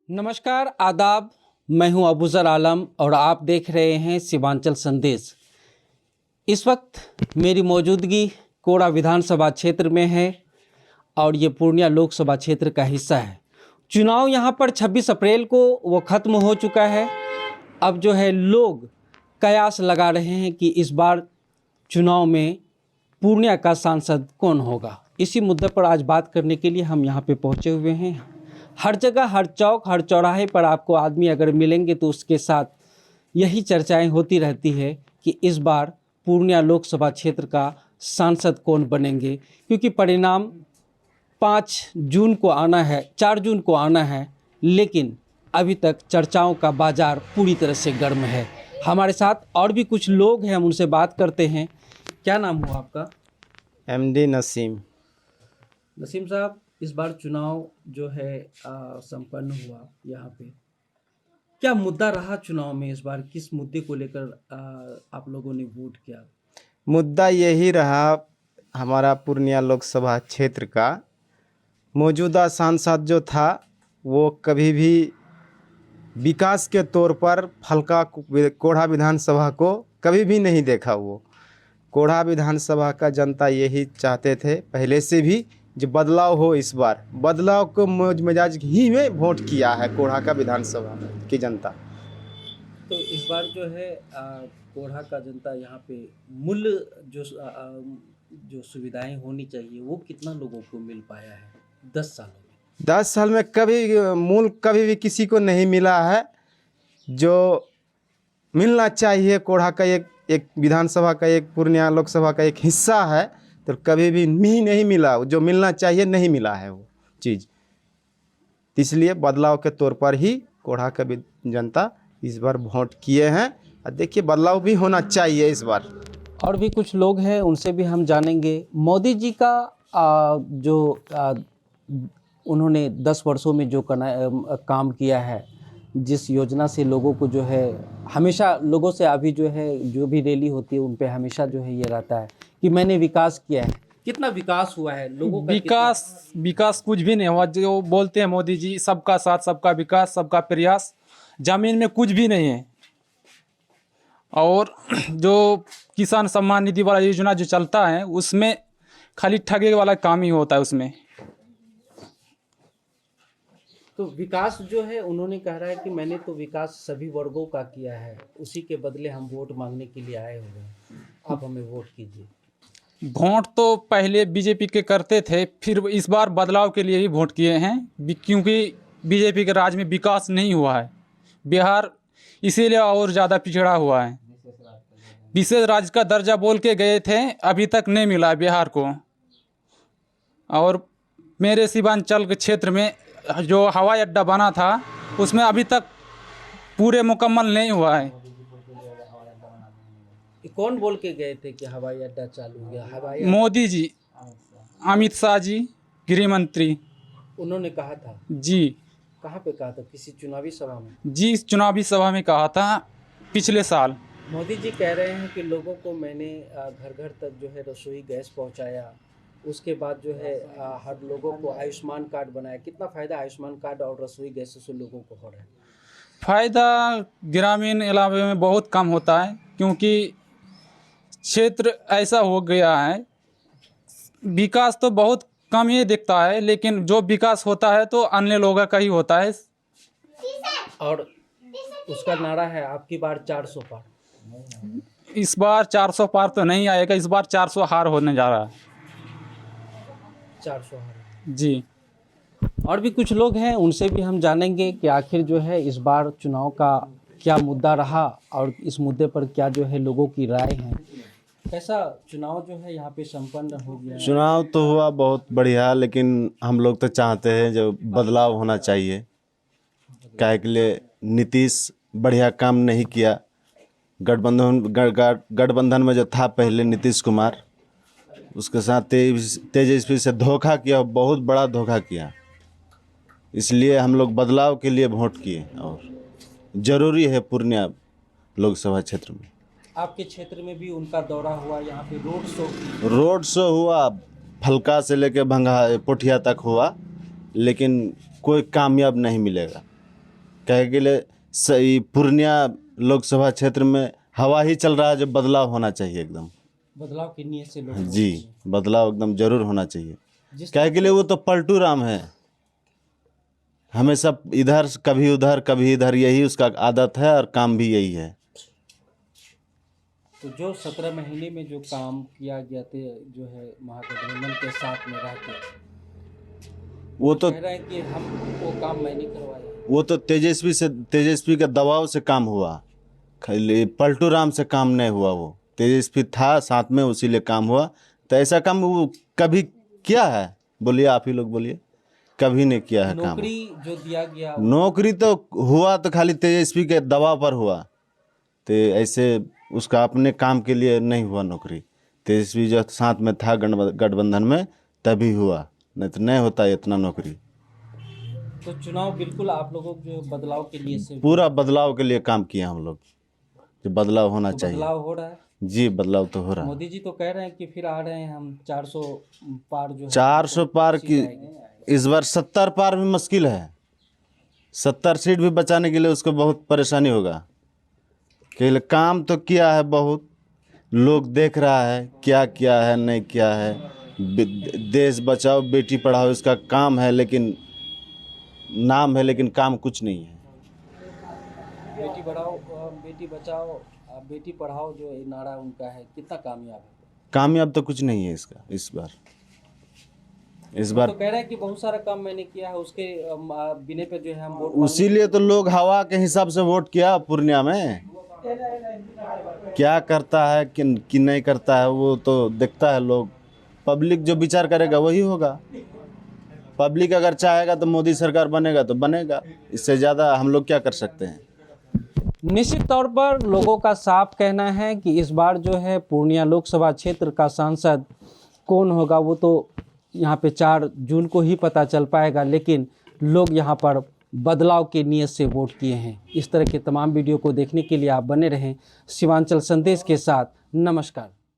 नमस्कार, आदाब। मैं हूं अबूजर आलम और आप देख रहे हैं सीमांचल संदेश। इस वक्त मेरी मौजूदगी कोड़ा विधानसभा क्षेत्र में है और ये पूर्णिया लोकसभा क्षेत्र का हिस्सा है। चुनाव यहाँ पर 26 अप्रैल को वो ख़त्म हो चुका है। अब जो है लोग कयास लगा रहे हैं कि इस बार चुनाव में पूर्णिया का सांसद कौन होगा। इसी मुद्दे पर आज बात करने के लिए हम यहाँ पे पहुँचे हुए हैं। हर जगह, हर चौक, हर चौराहे पर आपको आदमी अगर मिलेंगे तो उसके साथ यही चर्चाएं होती रहती है कि इस बार पूर्णिया लोकसभा क्षेत्र का सांसद कौन बनेंगे, क्योंकि परिणाम 5 जून को आना है, 4 जून को आना है, लेकिन अभी तक चर्चाओं का बाजार पूरी तरह से गर्म है। हमारे साथ और भी कुछ लोग हैं, हम उनसे बात करते हैं। क्या नाम हुआ आपका? एमडी नसीम। नसीम साहब, इस बार चुनाव जो है संपन्न हुआ यहाँ पे, क्या मुद्दा रहा चुनाव में इस बार? किस मुद्दे को लेकर आप लोगों ने वोट किया? मुद्दा यही रहा, हमारा पूर्णिया लोकसभा क्षेत्र का मौजूदा सांसद जो था वो कभी भी विकास के तौर पर फलका कोढ़ा विधानसभा को कभी भी नहीं देखा। वो कोढ़ा विधानसभा का जनता यही चाहते थे पहले से भी, जो बदलाव हो। इस बार बदलाव को मौज मिजाज ही में वोट किया है कोढ़ा का विधानसभा की जनता। तो इस बार जो है कोढ़ा का जनता यहाँ पे मूल जो सुविधाएं होनी चाहिए वो कितना लोगों को मिल पाया है 10 सालों में? 10 साल में कभी भी किसी को नहीं मिला है। जो मिलना चाहिए, कोढ़ा का एक विधानसभा का, एक पूर्णिया लोकसभा का एक हिस्सा है, तो कभी भी नहीं मिला। जो मिलना चाहिए नहीं मिला है वो चीज़। इसलिए बदलाव के तौर पर ही कोढ़ा का जनता इस बार वोट किए हैं। और देखिए, बदलाव भी होना चाहिए इस बार। और भी कुछ लोग हैं, उनसे भी हम जानेंगे। मोदी जी का उन्होंने 10 वर्षों में जो काम किया है, जिस योजना से लोगों को जो है हमेशा, लोगों से अभी जो है जो भी रैली होती है उन पे हमेशा जो है ये रहता है कि मैंने विकास किया है। कितना विकास हुआ है लोगों का? विकास कुछ भी नहीं हुआ। जो बोलते हैं मोदी जी, सबका साथ, सबका विकास, सबका प्रयास, जमीन में कुछ भी नहीं है। और जो किसान सम्मान निधि वाला योजना जो चलता है उसमें खाली ठगे वाला काम ही होता है उसमें। तो विकास जो है, उन्होंने कह रहा है कि मैंने तो विकास सभी वर्गों का किया है, उसी के बदले हम वोट मांगने के लिए आए हुए हैं, आप हमें वोट कीजिए। वोट तो पहले बीजेपी के करते थे, फिर इस बार बदलाव के लिए ही वोट किए हैं, क्योंकि बीजेपी के राज में विकास नहीं हुआ है। बिहार इसीलिए और ज़्यादा पिछड़ा हुआ है। विशेष राज्य का दर्जा बोल के गए थे, अभी तक नहीं मिला बिहार को। और मेरे सीमांचल के क्षेत्र में जो हवाई अड्डा बना था उसमें अभी तक पूरे मुकम्मल नहीं हुआ है। कौन बोल के गए थे कि हवाई अड्डा चालू हो गया? मोदी जी, अमित शाह जी, गृह मंत्री, उन्होंने कहा था जी। कहाँ पे कहा था? किसी चुनावी सभा में? जी, चुनावी सभा में कहा था पिछले साल। मोदी जी कह रहे हैं कि लोगों को मैंने घर घर तक जो है रसोई गैस पहुंचाया, उसके बाद जो है हर लोगों को आयुष्मान कार्ड बनाया। कितना फ़ायदा आयुष्मान कार्ड और रसोई गैस से लोगों को हो रहा है? फ़ायदा ग्रामीण इलाके में बहुत कम होता है, क्योंकि क्षेत्र ऐसा हो गया है। विकास तो बहुत कम ही दिखता है, लेकिन जो विकास होता है तो अन्य लोगों का ही होता है। और उसका नारा है आपकी बार 400 पार। इस बार 400 पार तो नहीं आएगा, इस बार 400 हार होने जा रहा है। 400 हार जी। और भी कुछ लोग हैं, उनसे भी हम जानेंगे कि आखिर जो है इस बार चुनाव का क्या मुद्दा रहा और इस मुद्दे पर क्या जो है लोगों की राय है। कैसा चुनाव जो है यहाँ पे संपन्न हो गया? चुनाव तो हुआ बहुत बढ़िया, लेकिन हम लोग तो चाहते हैं जो बदलाव होना चाहिए। काहे के लिए नीतीश बढ़िया काम नहीं किया। गठबंधन में जो था पहले नीतीश कुमार, उसके साथ तेजस्वी से धोखा किया, बहुत बड़ा धोखा किया। इसलिए हम लोग बदलाव के लिए वोट किए और ज़रूरी है पूर्णिया लोकसभा क्षेत्र में। आपके क्षेत्र में भी उनका दौरा हुआ, यहाँ पे रोड शो हुआ, फलका से लेकर भंगा पोठिया तक हुआ, लेकिन कोई कामयाब नहीं मिलेगा। कहे के लिए सही पूर्णिया लोकसभा क्षेत्र में हवा ही चल रहा है, जो बदलाव होना चाहिए एकदम। बदलाव की नीयत से लोग जी, बदलाव एकदम जरूर होना चाहिए। जिस कहे के लिए वो तो पलटू राम है, हमेशा इधर कभी उधर कभी इधर, यही उसका आदत है और काम भी यही है। तो जो 17 महीने में जो काम किया गया थे, जो है महागठबंधन के साथ में रहते, वो तो कह रहे हैं कि हम वो काम मैं नहीं करवाया। वो तो तेजस्वी के दबाव से काम हुआ, खाली पलटू राम से काम नहीं हुआ। वो तेजस्वी था साथ में, उसी लिए काम हुआ। तो ऐसा काम वो कभी किया है? बोलिए, आप ही लोग बोलिए, कभी नहीं किया है काम। नौकरी जो दिया गया, नौकरी तो हुआ तो खाली तेजस्वी के दबाव पर हुआ, तो ऐसे उसका अपने काम के लिए नहीं हुआ नौकरी। तेजस्वी जो साथ में था गठबंधन में, तभी हुआ, नहीं तो नहीं होता इतना नौकरी। तो चुनाव बिल्कुल आप लोगों को जो बदलाव के लिए से पूरा बदलाव के लिए काम किए हम लोग, जो बदलाव होना तो चाहिए। बदलाव हो रहा है। जी, बदलाव तो हो रहा है। मोदी जी तो कह रहे हैं कि फिर आ रहे हैं हम 400 पार, जो है 400 पार की, जाएंगे। इस बार 70 पार भी मुश्किल है। 70 सीट भी बचाने के लिए उसको बहुत परेशानी होगा। कि काम तो किया है बहुत, लोग देख रहा है क्या किया है नहीं किया है। देश बचाओ बेटी पढ़ाओ इसका काम है, लेकिन नाम है, लेकिन काम कुछ नहीं है। बेटी बढ़ाओ बेटी बचाओ बेटी पढ़ाओ जो ये नारा उनका है, कितना कामयाब है? कामयाब तो कुछ नहीं है इसका इस बार। तो कह रहे हैं कि बहुत सारा काम मैंने किया है, उसके बिने पे जो है हम वोट उसीलिए तो लोग हवा के हिसाब से वोट किया पूर्णिया में। क्या करता है कि नहीं करता है, वो तो देखता है लोग। पब्लिक जो विचार करेगा वही होगा। पब्लिक अगर चाहेगा तो मोदी सरकार बनेगा तो बनेगा, इससे ज़्यादा हम लोग क्या कर सकते हैं। निश्चित तौर पर लोगों का साफ कहना है कि इस बार जो है पूर्णिया लोकसभा क्षेत्र का सांसद कौन होगा वो तो यहाँ पे 4 जून को ही पता चल पाएगा, लेकिन लोग यहाँ पर बदलाव के नियत से वोट किए हैं। इस तरह के तमाम वीडियो को देखने के लिए आप बने रहें सीमांचल संदेश के साथ। नमस्कार।